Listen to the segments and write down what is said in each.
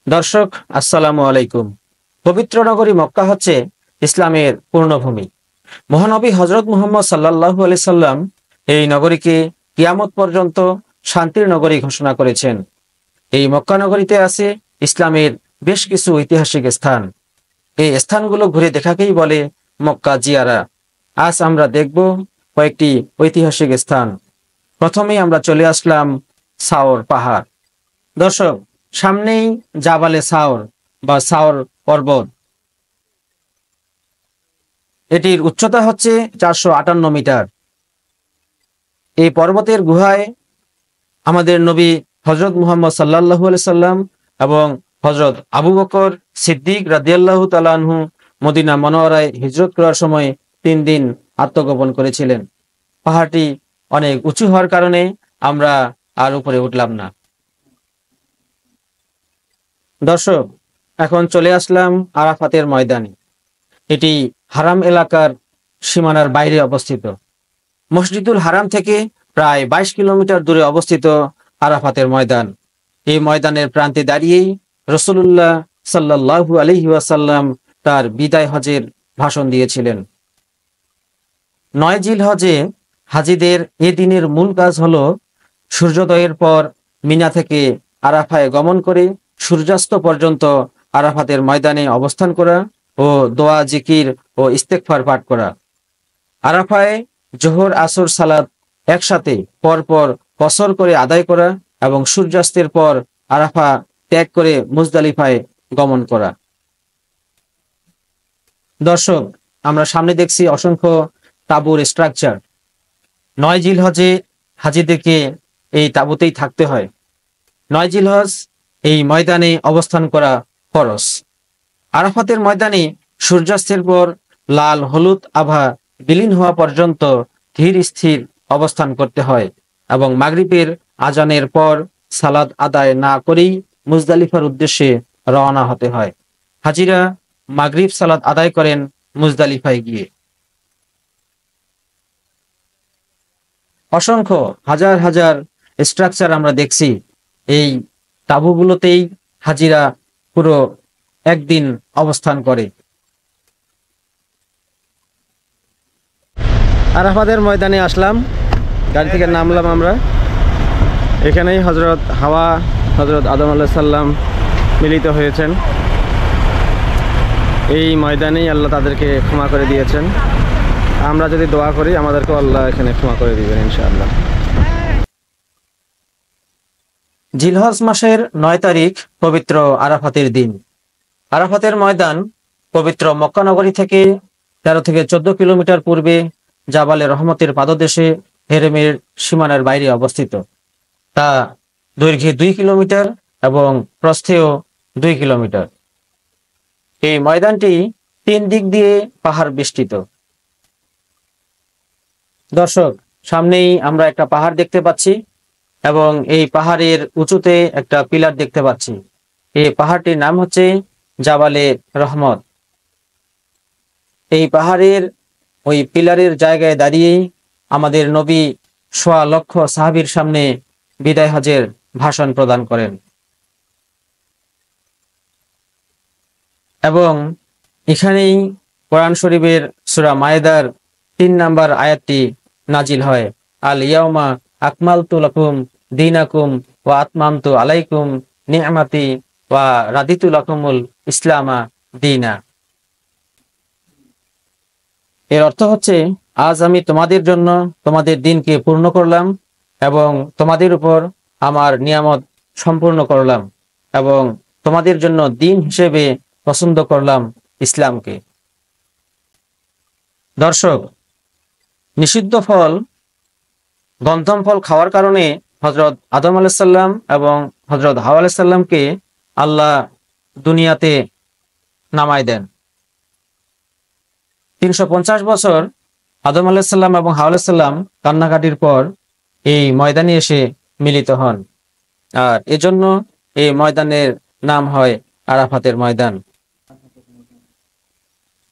দর্শক আসসালামু আলাইকুম। পবিত্র নগরী মক্কা হচ্ছে ইসলামের পূর্ণভূমি। মহানবী হযরত মুহাম্মদ সাল্লাল্লাহু আলাইহি সাল্লাম এই নগরীকে কিয়ামত পর্যন্ত শান্তির নগরী ঘোষণা করেছেন। এই মক্কা নগরীতে আছে ইসলামের বেশ কিছু ঐতিহাসিক স্থান। এই স্থানগুলো ঘুরে দেখাকেই বলে মক্কা জিয়ারা। আজ আমরা দেখব কয়েকটি ঐতিহাসিক স্থান। প্রথমেই আমরা চলে আসলাম সাওর পাহাড়। দর্শক, সামনেই জাবালে সাওর বা সাওর পর্বত। এটির উচ্চতা হচ্ছে 458 মিটার। এই পর্বতের গুহায় আমাদের নবী হযরত মুহাম্মদ সাল্লাল্লাহু আলাইহি সাল্লাম এবং হযরত আবু বকর সিদ্দিক রাদিয়াল্লাহু তাআলা আনহু মদিনা মনোয়ারায় হিজরত করার সময় 3 দিন আত্মগোপন করেছিলেন। পাহাড়টি অনেক উঁচু হওয়ার কারণে আমরা আর উপরে উঠলাম না। দর্শক, এখন চলে আসলাম আরাফাতের ময়দানে। এটি হারাম এলাকার সীমানার বাইরে অবস্থিত। মসজিদুল হারাম থেকে প্রায় 22 কিলোমিটার দূরে অবস্থিত আরাফাতের ময়দান। এই ময়দানের প্রান্তে দাঁড়িয়েই রাসূলুল্লাহ সাল্লাল্লাহু আলাইহি ওয়াসাল্লাম তার বিদায় হজের ভাষণ দিয়েছিলেন। 9 জিলহজে হাজীদের এ দিনের মূল কাজ হলো সূর্যোদয়ের পর মিনা থেকে আরাফায় গমন করে সূর্যাস্ত পর্যন্ত আরাফাতের ময়দানে অবস্থান করা ও দোয়া জিকির ও ইস্তেগফার পাঠ করা। আরাফায় জোহর আসর সালাত একসাথে পরপর কসর করে আদায় করা এবং সূর্যাস্তের পর আরাফা ত্যাগ করে মুজদালিফায় গমন করা। দর্শক, আমরা সামনে দেখছি অসংখ্য তাঁবুর স্ট্রাকচার। 9 জিলহজে হাজীদেরকে এই তাঁবুতেই থাকতে হয়। 9 জিলহজ এই ময়দানে অবস্থান করা ফরজ। আরাফাতের ময়দানে সূর্যাস্তের পর লাল হলুদ আভা বিলীন হওয়া পর্যন্ত ধীর স্থির অবস্থান করতে হয় এবং মাগরিবের আজানের পর সালাত আদায় না করেই মুজদালিফার উদ্দেশ্যে রওনা হতে হয়। হাজিরা মাগরিব সালাত আদায় করেন মুজদালিফায় গিয়ে। অসংখ্য হাজার হাজার স্ট্রাকচার আমরা দেখছি। এই তাঁবুগুলোতেই হাজিরা পুরো একদিন অবস্থান করে। আরাফাতের ময়দানে আসলাম, গাড়ি থেকে নামলাম আমরা। এখানেই হযরত হাওয়া, হযরত আদম আলাইহিস সালাম মিলিত হয়েছেন। এই ময়দানেই আল্লাহ তাদেরকে ক্ষমা করে দিয়েছেন। আমরা যদি দোয়া করি আমাদেরকেও আল্লাহ এখানে ক্ষমা করে দিবেন ইনশাআল্লাহ। জিলহজ মাসের 9 তারিখ পবিত্র আরাফাতের দিন। আরাফাতের ময়দান পবিত্র মক্কা নগরী থেকে 13 থেকে 14 কিলোমিটার পূর্বে জাবালে রহমতের পাদদেশে হেরেমের সীমানার বাইরে অবস্থিত। তা দৈর্ঘ্যে 2 কিলোমিটার এবং প্রস্থেও 2 কিলোমিটার। এই ময়দানটি 3 দিক দিয়ে পাহাড় বেষ্টিত। দর্শক, সামনেই আমরা একটা পাহাড় দেখতে পাচ্ছি এবং এই পাহাড়ের উঁচুতে একটা পিলার দেখতে পাচ্ছি। এই পাহাড়টির নাম হচ্ছে জাবালে রহমত। এই পাহাড়ের ওই পিলারের জায়গায় দাঁড়িয়েই আমাদের নবী 1.25 লক্ষ সাহাবীর সামনে বিদায় হজের ভাষণ প্রদান করেন এবং এখানেই কোরআন শরীফের সূরা মায়েদার 3 নম্বর আয়াতটি নাজিল হয়। আল ইয়াউমা আকমালতু লাকুম দীনাকুম ওয়া আতমামতু আলাইকুম নি'মাতি ওয়া রাদিতু লাকুমুল ইসলামা দীনা। এর অর্থ হচ্ছে, আজ আমি তোমাদের জন্য তোমাদের দিনকে পূর্ণ করলাম এবং তোমাদের উপর আমার নিয়ামত সম্পূর্ণ করলাম এবং তোমাদের জন্য দিন হিসেবে পছন্দ করলাম ইসলামকে। দর্শক, নিষিদ্ধ ফল গন্ধম ফল খাওয়ার কারণে হযরত আদম আলাইহিস সালাম এবং হযরত হাওয়া আলাইহিস সালামকে আল্লাহ দুনিয়াতে নামায় দেন। 350 বছর আদম আলাইহিস সালাম এবং হাওয়া আলাইহিস সালাম কান্নাকাটির পর এই ময়দানে এসে মিলিত হন, আর এজন্য এই ময়দানের নাম হয় আরাফাতের ময়দান।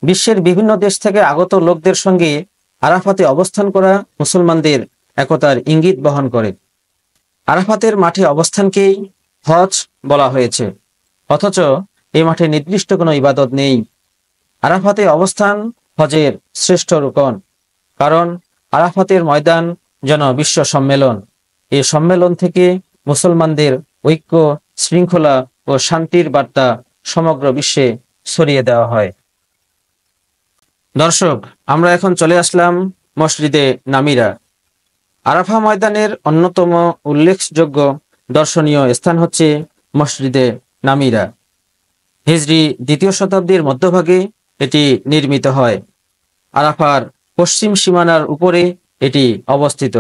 বিশ্বের বিভিন্ন দেশ থেকে আগত লোকদের সঙ্গে আরাফাতে অবস্থান করা মুসলমানদের একতার ইঙ্গিত বহন করে। আরাফাতের মাঠে অবস্থানকেই হজ বলা হয়েছে। অথচ এই মাঠে নির্দিষ্ট কোনো ইবাদত নেই। আরাফাতে অবস্থান হজের শ্রেষ্ঠ রুকন, কারণ আরাফাতের ময়দান যেন বিশ্ব সম্মেলন। এই সম্মেলন থেকে মুসলমানদের ঐক্য, শৃঙ্খলা ও শান্তির বার্তা সমগ্র বিশ্বে ছড়িয়ে দেওয়া হয়। দর্শক, আমরা এখন চলে আসলাম মসজিদে নামিরা। আরাফা ময়দানের অন্যতম উল্লেখযোগ্য দর্শনীয় স্থান হচ্ছে মসজিদে নামিরা। হিজরি 2য় শতাব্দীর মধ্যভাগে এটি নির্মিত হয়। আরাফার পশ্চিম সীমানার উপরে এটি অবস্থিত।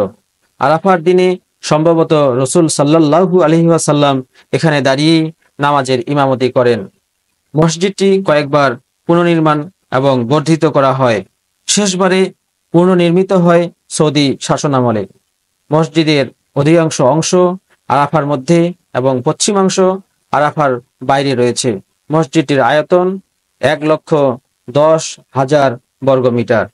আরাফার দিনে সম্ভবত রসুল সাল্লাল্লাহু আলাইহি ওয়াসাল্লাম এখানে দাঁড়িয়ে নামাজের ইমামতি করেন। মসজিদটি কয়েকবার পুনর্নির্মাণ এবং বর্ধিত করা হয়। শেষবারে পুনর্নির্মিত হয় সৌদি শাসনামলে। মসজিদের অধিকাংশ অংশ আরাফার মধ্যে এবং পশ্চিমাংশ আরাফার বাইরে রয়েছে। মসজিদটির আয়তন 1,10,000 বর্গমিটার।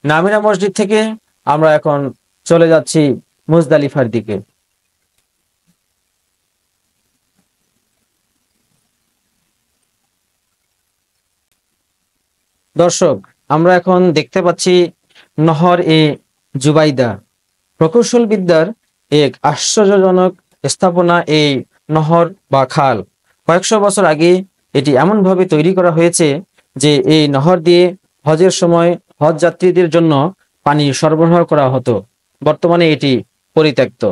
নামিরা মসজিদ থেকে আমরা এখন চলে যাচ্ছি মুজদালিফার দিকে। দর্শক, আমরা এখন দেখতে পাচ্ছি নহর-এ জুবাইদা। প্রকৌশল বিদ্যার এক আশ্চর্যজনক স্থাপনা এই নহর বা খাল। কয়েকশো বছর আগে এটি এমনভাবে তৈরি করা হয়েছে যে এই নহর দিয়ে হজের সময় হজ যাত্রীদের জন্য পানি সরবরাহ করা হতো। বর্তমানে এটি পরিত্যক্ত।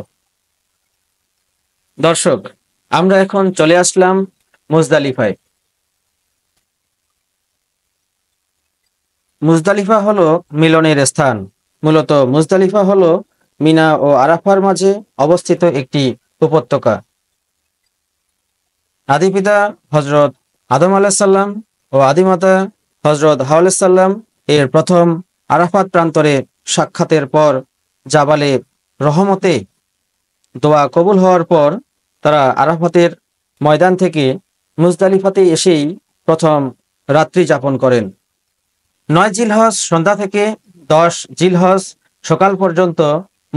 দর্শক, আমরা এখন চলে আসলাম মুজদালিফায়। মুজদালিফা হলো মিলনের স্থান। মূলত মুজদালিফা হলো মিনা ও আরাফার মাঝে অবস্থিত একটি উপত্যকা। আদিপিতা হজরত আদম আলাইসাল্লাম ও আদিমাতা হজরত হাওয়া আলাইসাল্লাম এর প্রথম আরাফাত প্রান্তরে সাক্ষাতের পর জাবালে রহমতে দোয়া কবুল হওয়ার পর তারা আরাফাতের ময়দান থেকে মুজদালিফাতে এসেই প্রথম রাত্রি যাপন করেন। 9 জিলহজ সন্ধ্যা থেকে 10 জিলহজ সকাল পর্যন্ত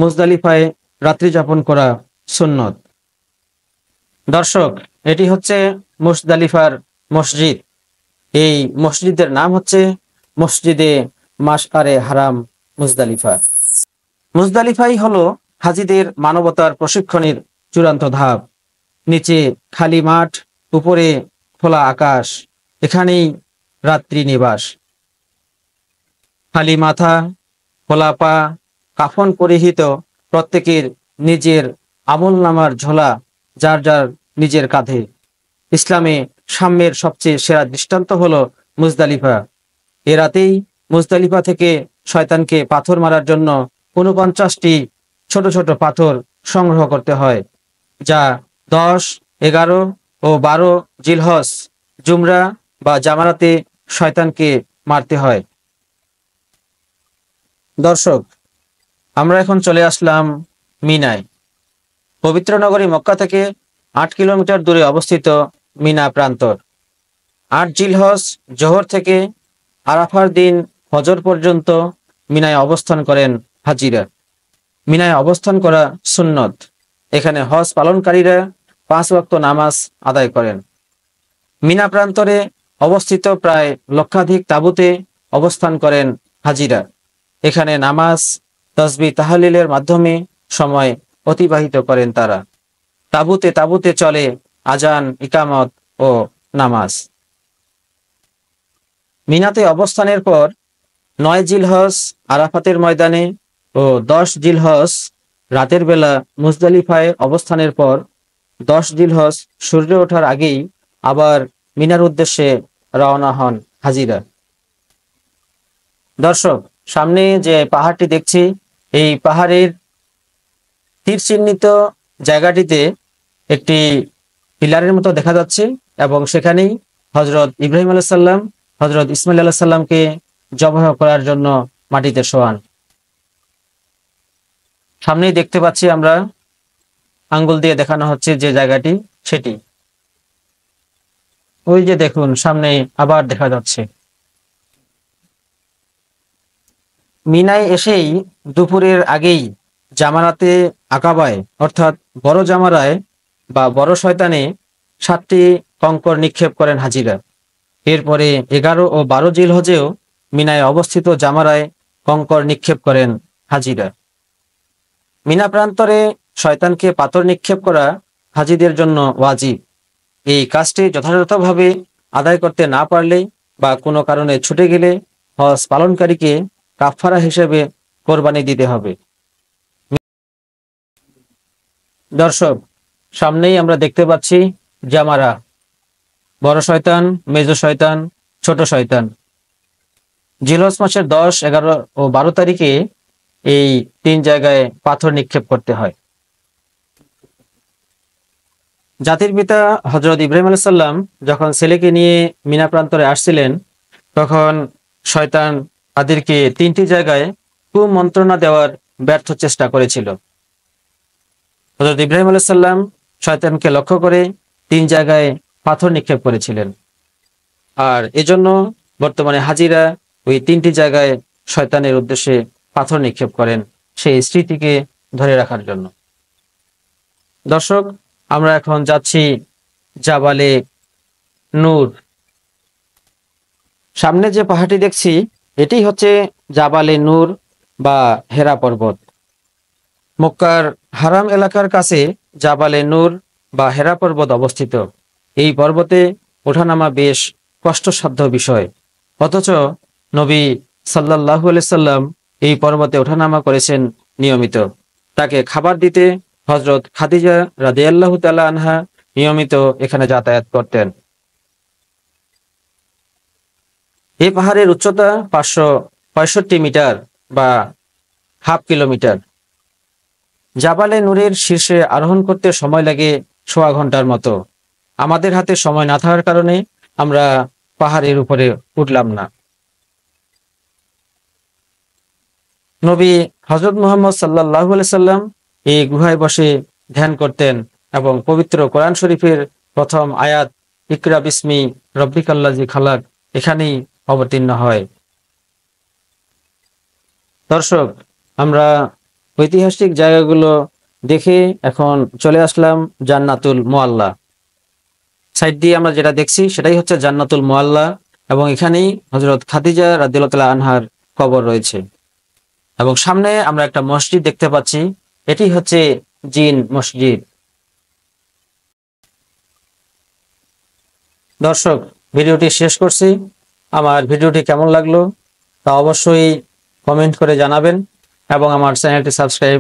মুজদালিফায় রাত্রি যাপন করা সুন্নত। দর্শক, এটি হচ্ছে মুজদালিফার মসজিদ। এই মসজিদের নাম হচ্ছে মসজিদে মাশআরে হারাম মুজদালিফা। মুজদালিফাই হলো হাজিদের মানবতার প্রশিক্ষণের চূড়ান্ত ধাপ। নিচে খালি মাঠ, উপরে খোলা আকাশ, এখানেই রাত্রি নিবাস। খালি মাথা, খোলা পা, কাফন পরিহিত, প্রত্যেকের নিজের আমলনামার ঝোলা যার যার নিজের কাঁধে। ইসলামে সাম্যের সবচেয়ে সেরা দৃষ্টান্ত হলো মুজদালিফা। এ রাতেই মুজদালিফা থেকে শয়তানকে পাথর মারার জন্য 49টি ছোট ছোট পাথর সংগ্রহ করতে হয়, যা 10, 11 ও 12 জিলহজ জুমরা বা জামারাতে শয়তানকে মারতে হয়। দর্শক, আমরা এখন চলে আসলাম মিনায়। পবিত্র নগরী মক্কা থেকে 8 কিলোমিটার দূরে অবস্থিত মিনা প্রান্তর। 8 জিলহজ জোহর থেকে আরাফার দিন ফজর পর্যন্ত মিনায় অবস্থান করেন হাজিরা। মিনায় অবস্থান করা সুন্নত। এখানে হজ পালনকারীরা 5 ওয়াক্ত নামাজ আদায় করেন। মিনা প্রান্তরে অবস্থিত প্রায় লক্ষাধিক তাঁবুতে অবস্থান করেন হাজিরা। এখানে নামাজ, তাসবিহ, তাহলিলের মাধ্যমে সময় অতিবাহিত করেন তারা। তাঁবুতে তাঁবুতে চলে আজান, ইকামত ও নামাজ। মিনাতে অবস্থানের পর 9 জিলহজ আরাফাতের ময়দানে ও 10 জিলহজ রাতের বেলা মুজদালিফায় অবস্থানের পর 10 জিলহজ সূর্য ওঠার আগেই আবার মিনার উদ্দেশ্যে রওনা হন হাজিরা। দর্শক, সামনে যে পাহাড়টি দেখছি, এই পাহাড়ের তীর চিহ্নিত জায়গাটিতে একটি পিলারের মতো দেখা যাচ্ছে এবং সেখানেই হজরত ইব্রাহিম আলাইহিস সালাম হজরত ইসমাইল আলাইহিস সালামকে জবাহ করার জন্য মাটিতে শোয়ান। সামনেই দেখতে পাচ্ছি আমরা, আঙ্গুল দিয়ে দেখানো হচ্ছে যে জায়গাটি, সেটি ওই যে দেখুন সামনে আবার দেখা যাচ্ছে। মিনায় এসেই দুপুরের আগেই জামারাতে আকাবায় অর্থাৎ বড় জামারায় বা বড় শয়তানে 7টি কঙ্কর নিক্ষেপ করেন হাজিরা। এরপরে 11 ও 12 জিলহজেও মিনায় অবস্থিত জামারায় কঙ্কর নিক্ষেপ করেন হাজিরা। মিনা প্রান্তরে শয়তানকে পাথর নিক্ষেপ করা হাজিদের জন্য ওয়াজিব। এই কাজটি যথাযথভাবে আদায় করতে না পারলে বা কোনো কারণে ছুটে গেলে হজ পালনকারীকে কাফফারা হিসেবে কোরবানি দিতে হবে। দর্শক, সামনেই আমরা দেখতে পাচ্ছি জামারা, বড় শয়তান, মেজো শয়তান, ছোট শয়তান। জিলহজ মাসের 10, 11 ও 12 তারিখে এই 3 জায়গায় পাথর নিক্ষেপ করতে হয়। জাতির পিতা হযরত ইব্রাহিম আলাইহিস সালাম যখন ছেলেকে নিয়ে মিনা প্রান্তরে আসছিলেন, তখন শয়তান তাদেরকে 3টি জায়গায় কুমন্ত্রণা দেওয়ার ব্যর্থ চেষ্টা করেছিল। হযরত ইব্রাহিম আলাইহিস সালাম শয়তানকে লক্ষ্য করে 3 জায়গায় পাথর নিক্ষেপ করেছিলেন। আর এজন্য বর্তমানে হাজিরা ওই 3টি জায়গায় শয়তানের উদ্দেশ্যে পাথর নিক্ষেপ করেন, সেই স্মৃতিকে ধরে রাখার জন্য। দর্শক, আমরা এখন যাচ্ছি জাবালে নূর। সামনে যে পাহাড়টি দেখছি এটি হচ্ছে জাবালে নূর বা হেরা পর্বত। মক্কার হারাম এলাকার কাছে জাবালে নূর বা হেরা পর্বত অবস্থিত। এই পর্বতে ওঠানামা বেশ কষ্টসাধ্য বিষয়, অথচ নবী সাল্লাল্লাহু আলাইহি সাল্লাম এই পর্বতে ওঠানামা করেছেন নিয়মিত। তাকে খাবার দিতে হযরত খাদিজা রাদিয়াল্লাহু তাআলা আনহা নিয়মিত এখানে যাতায়াত করতেন। এই পাহাড়ের উচ্চতা 565 মিটার বা হাফ কিলোমিটার। জাবালে নূরের শীর্ষে আরোহণ করতে সময় লাগে 1.25 ঘন্টার মতো। আমাদের হাতে সময় না থাকার কারণে আমরা পাহাড়ের উপরে উঠলাম না। নবী হযরত মুহাম্মদ সাল্লাল্লাহু আলাইহি সাল্লাম এই গুহায় বসে ধ্যান করতেন এবং পবিত্র কোরআন শরীফের প্রথম আয়াত ইকরা বিসমি রব্বিকাল্লাযী খালাক এখানেই অবতীর্ণ হয়। দর্শক, আমরা ঐতিহাসিক জায়গাগুলো দেখে এখন চলে আসলাম জান্নাতুল মুআল্লা। সাইড দিয়ে আমরা যেটা দেখছি সেটাই হচ্ছে জান্নাতুল মুআল্লা, এবং এখানেই হযরত খাদিজা রাদিয়াল্লাহু তাআলা আনহার কবর রয়েছে। এবং সামনে আমরা একটা মসজিদ দেখতে পাচ্ছি, এটি হচ্ছে জিন মসজিদ। দর্শক, ভিডিওটি শেষ করছি। আমার ভিডিওটি কেমন লাগলো তা অবশ্যই কমেন্ট করে জানাবেন, এবং আমার চ্যানেলটি সাবস্ক্রাইব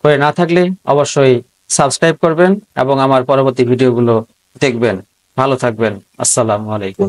করে না থাকলে অবশ্যই সাবস্ক্রাইব করবেন এবং আমার পরবর্তী ভিডিওগুলো দেখবেন। ভালো থাকবেন। আসসালামু আলাইকুম।